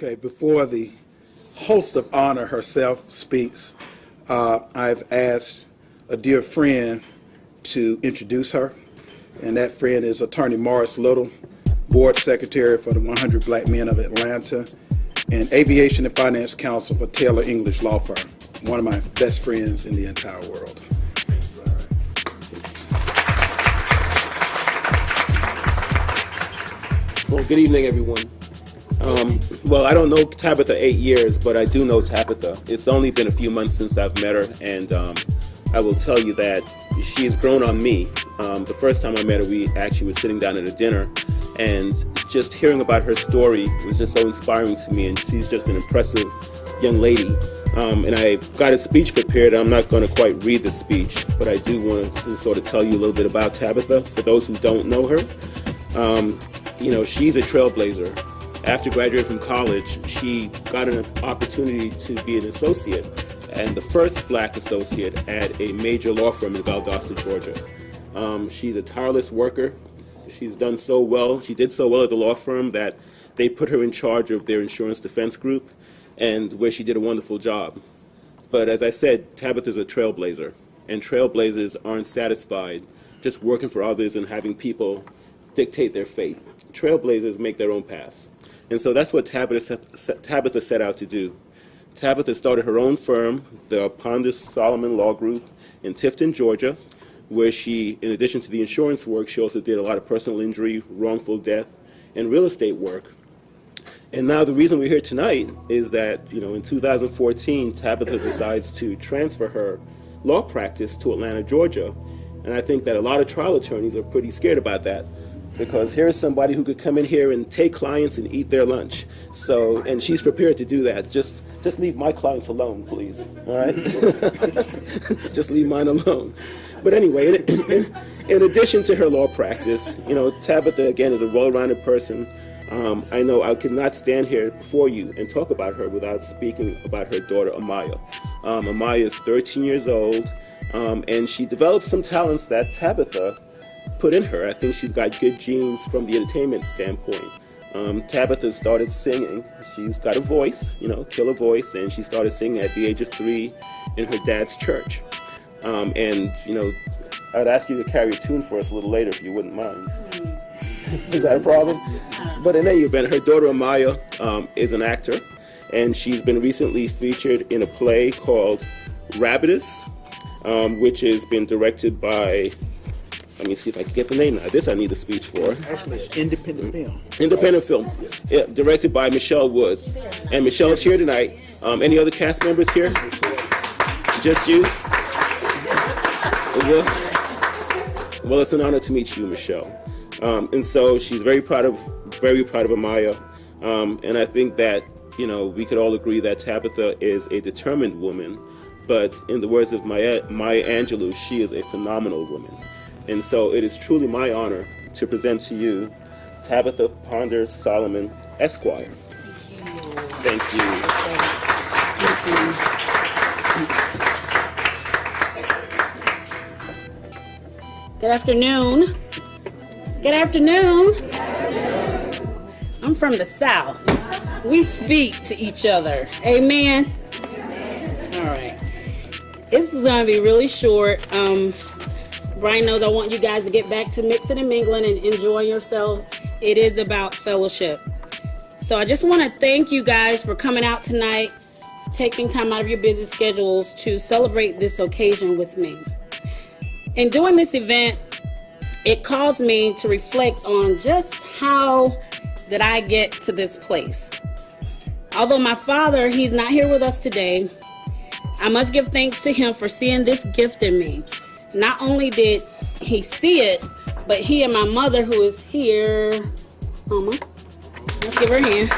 Okay, before the host of honor herself speaks, I've asked a dear friend to introduce her, and that friend is Attorney Morris Little, Board Secretary for the 100 Black Men of Atlanta, and Aviation and Finance Counsel for Taylor English Law Firm, one of my best friends in the entire world. Well, good evening, everyone. Well, I don't know Tabitha 8 years, but I do know Tabitha. It's only been a few months since I've met her, and I will tell you that she's grown on me. The first time I met her, we actually were sitting down at a dinner, and just hearing about her story was just so inspiring to me, and she's just an impressive young lady. And I've got a speech prepared. I'm not going to quite read the speech, but I do want to sort of tell you a little bit about Tabitha, for those who don't know her. She's a trailblazer. After graduating from college, she got an opportunity to be an associate, and the first black associate at a major law firm in Valdosta, Georgia. She's a tireless worker. She's done so well. She did so well at the law firm that they put her in charge of their insurance defense group, and where she did a wonderful job. But as I said, Tabitha's a trailblazer, and trailblazers aren't satisfied just working for others and having people dictate their fate. Trailblazers make their own paths. And so that's what Tabitha set out to do. Tabitha started her own firm, the Ponder Solomon Law Group in Tifton, Georgia, where she, in addition to the insurance work, she also did a lot of personal injury, wrongful death, and real estate work. And now the reason we're here tonight is that, in 2014, Tabitha decides to transfer her law practice to Atlanta, Georgia. And I think that a lot of trial attorneys are pretty scared about that, because here's somebody who could come in here and take clients and eat their lunch. So, and she's prepared to do that. Just leave my clients alone, please. All right? Just leave mine alone. But anyway, in addition to her law practice, Tabitha, again, is a well-rounded person. I know I could not stand here before you and talk about her without speaking about her daughter, Amaya. Amaya is 13 years old, and she developed some talents that Tabitha put in her. I think she's got good genes from the entertainment standpoint. Tabitha started singing. She's got a voice, killer voice, and she started singing at the age of 3 in her dad's church. I'd ask you to carry a tune for us a little later if you wouldn't mind. Is that a problem? But in any event, her daughter Amaya is an actor, and she's been recently featured in a play called Rabbitus, which has been directed by, let me see if I can get the name now. This I need a speech for. Actually, it's independent film. Independent film. Yeah, directed by Michelle Woods. And Michelle's here tonight. Any other cast members here? Just you? Well, it's an honor to meet you, Michelle. And so she's very proud of Amaya. And I think that, we could all agree that Tabitha is a determined woman. But in the words of Maya Angelou, she is a phenomenal woman. And so it is truly my honor to present to you Tabitha Ponder Solomon, Esquire. Thank you. Good afternoon. Good afternoon. I'm from the South. We speak to each other. Amen. All right. This is going to be really short. Brian knows I want you guys to get back to mixing and mingling and enjoying yourselves. It is about fellowship. So I just want to thank you guys for coming out tonight, taking time out of your busy schedules to celebrate this occasion with me. In doing this event, it caused me to reflect on just how did I get to this place. Although my father, he's not here with us today, I must give thanks to him for seeing this gift in me. Not only did he see it, but he and my mother, who is here, Mama, let's give her a hand.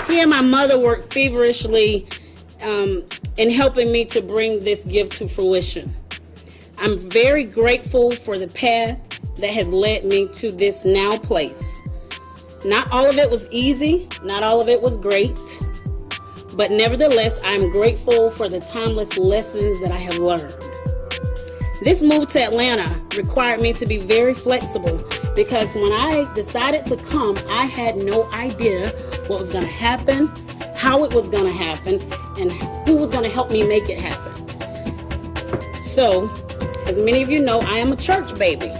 He and my mother worked feverishly in helping me to bring this gift to fruition. I'm very grateful for the path that has led me to this now place. Not all of it was easy, not all of it was great, but nevertheless, I'm grateful for the timeless lessons that I have learned. This move to Atlanta required me to be very flexible because when I decided to come, I had no idea what was going to happen, how it was going to happen, and who was going to help me make it happen. So, as many of you know, I am a church baby.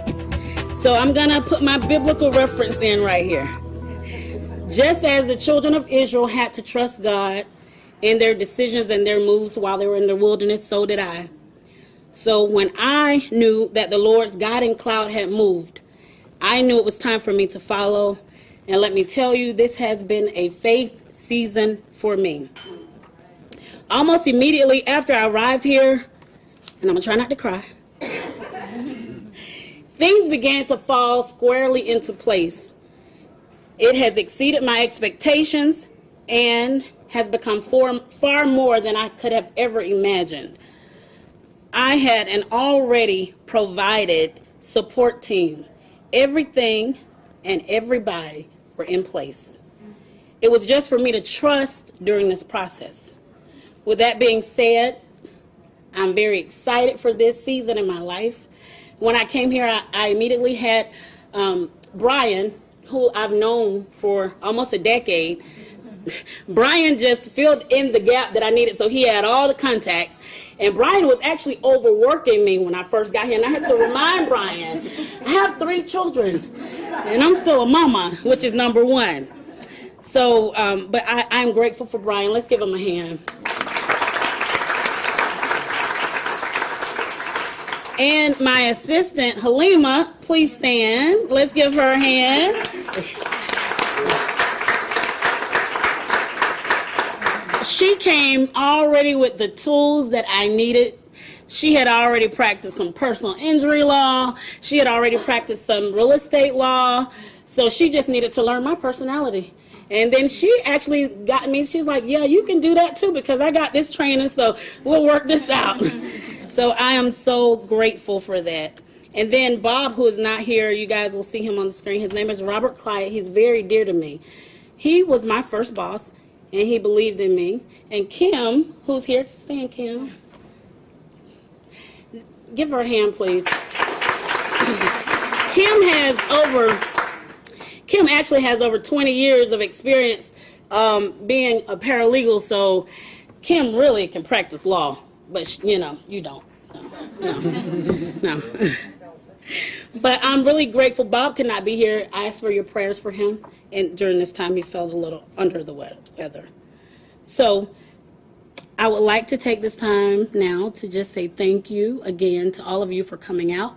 So I'm going to put my biblical reference in right here. Just as the children of Israel had to trust God in their decisions and their moves while they were in the wilderness, so did I. So when I knew that the Lord's guiding cloud had moved, I knew it was time for me to follow. And let me tell you, this has been a faith season for me. Almost immediately after I arrived here, and I'm going to try not to cry, things began to fall squarely into place. It has exceeded my expectations and has become far more than I could have ever imagined. I had an already provided support team. Everything and everybody were in place. It was just for me to trust during this process. With that being said, I'm very excited for this season in my life. When I came here, I immediately had Brian, who I've known for almost a decade. Brian just filled in the gap that I needed, so he had all the contacts. And Brian was actually overworking me when I first got here, and I had to remind Brian, I have 3 children, and I'm still a mama, which is number 1. So, but I'm grateful for Brian. Let's give him a hand. And my assistant, Halima, please stand. Let's give her a hand. She came already with the tools that I needed. She had already practiced some personal injury law. She had already practiced some real estate law. So she just needed to learn my personality. And then she actually got me, she's like, yeah, you can do that too because I got this training, so we'll work this out. So I am so grateful for that. And then Bob, who is not here, you guys will see him on the screen. His name is Robert Clyde. He's very dear to me. He was my first boss, and he believed in me. And Kim, who's here, stand, Kim. Give her a hand, please. Kim actually has over 20 years of experience being a paralegal, so Kim really can practice law. But, you know, you don't. No. But I'm really grateful. Bob could not be here. I asked for your prayers for him. And during this time, he felt a little under the weather. So I would like to take this time now to just say thank you again to all of you for coming out.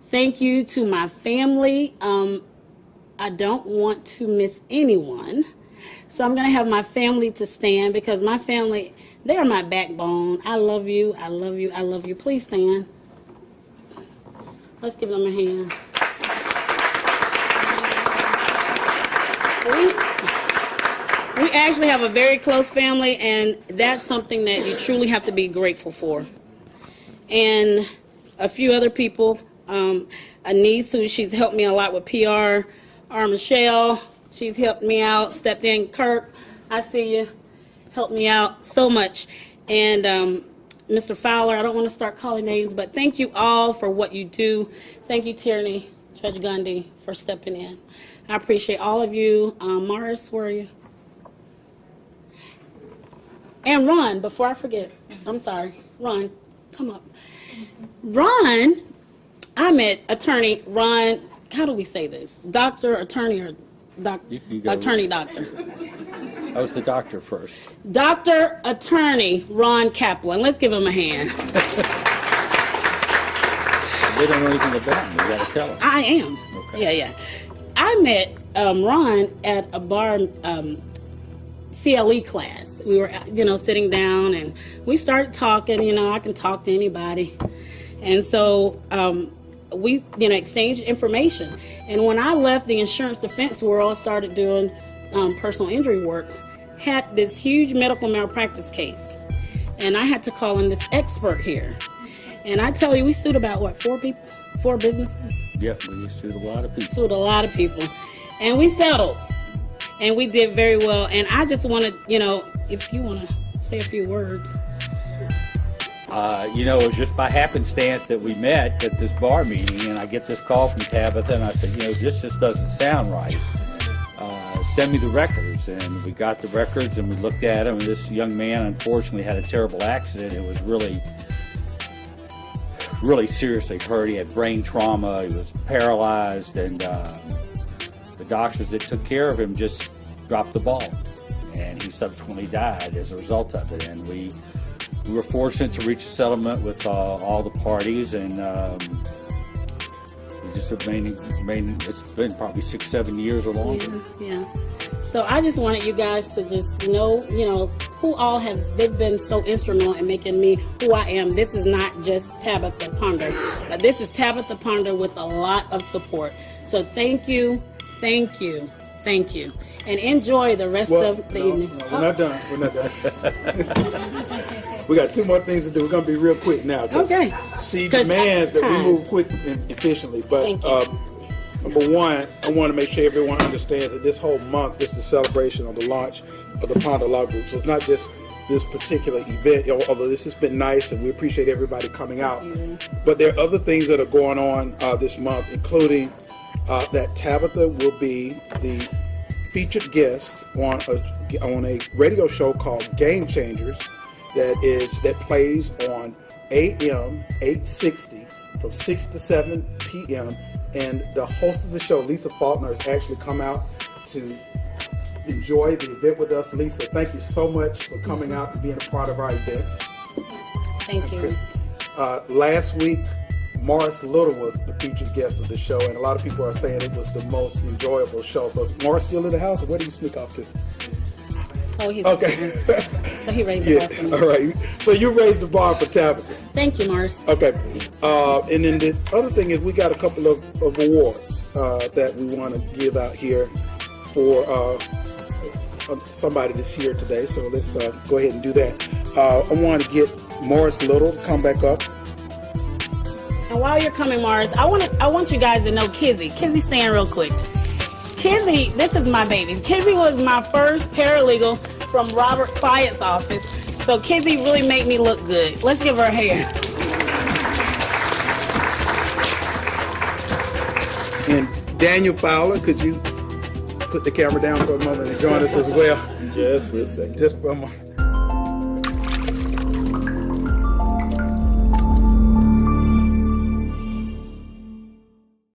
Thank you to my family. I don't want to miss anyone. So I'm going to have my family to stand because my family, they are my backbone. I love you. I love you. I love you. Please stand. Let's give them a hand. We actually have a very close family, and that's something that you truly have to be grateful for. And a few other people, a niece who she's helped me a lot with PR, Michelle, she's helped me out, stepped in. Kirk, I see you, helped me out so much. And Mr. Fowler, I don't want to start calling names, but thank you all for what you do. Thank you, Terrinee, Judge Gundy, for stepping in. I appreciate all of you. Morris, where are you? And Ron, before I forget, I'm sorry. Ron, come up. Ron, I met attorney Ron, how do we say this? Doctor, attorney, or attorney, doctor? I was the doctor first. Dr. Attorney Ron Kaplan. Let's give him a hand. They don't know anything about me. You got to tell them. I am. Okay. Yeah. I met Ron at a bar CLE class. We were, sitting down, and we started talking. I can talk to anybody. And so we, exchanged information. And when I left the insurance defense world, started doing personal injury work, had this huge medical malpractice case. And I had to call in this expert here. And I tell you, we sued about, 4 people? 4 businesses? Yep, we sued a lot of people. Sued a lot of people. And we settled. And we did very well. And I just wanted, if you want to say a few words. You know, it was just by happenstance that we met at this bar meeting, and I get this call from Tabitha, and I said, you know, this just doesn't sound right. Send me the records. And we got the records, and we looked at them, and this young man, unfortunately, had a terrible accident. It was really seriously hurt. He had brain trauma. He was paralyzed, and the doctors that took care of him just dropped the ball, and he subsequently died as a result of it. And we were fortunate to reach a settlement with all the parties, and we just remain. It's been probably 6-7 years or longer. Yeah. So I just wanted you guys to just know, you know, who all they've been so instrumental in making me who I am. This is not just Tabitha Ponder, but this is Tabitha Ponder with a lot of support. So thank you, thank you, thank you, and enjoy the rest of the evening. No, we're not done. We're not done. We got 2 more things to do. We're going to be real quick now. Okay. She demands that we move quick and efficiently. But number one, I want to make sure everyone understands that this whole month is the celebration of the launch of the Ponder Law Group. So it's not just this particular event, although this has been nice and we appreciate everybody coming out. But there are other things that are going on this month, including that Tabitha will be the featured guest on a radio show called Game Changers that plays on AM 860 from 6 to 7 p.m. And the host of the show, Lisa Faulkner, has actually come out to enjoy the event with us. Lisa, thank you so much for coming out and being a part of our event. Thank you. Last week, Morris Little was the featured guest of the show, and a lot of people are saying it was the most enjoyable show. So is Morris still in the house, or where do you sneak off to? Oh, he's okay. So he raised the bar for me. All right. So you raised the bar for Tabitha. Thank you, Morris. Okay. And then the other thing is we got a couple of awards that we want to give out here for somebody that's here today. So let's go ahead and do that. I want to get Morris Little to come back up. And while you're coming, Morris, I want you guys to know Kizzy. Kizzy, stand real quick. Kizzy, this is my baby. Kizzy was my first paralegal from Robert Fyatt's office. So Kizzy really made me look good. Let's give her a hand. And Daniel Fowler, could you put the camera down for a moment and join us as well? Just for a second. Just for a moment.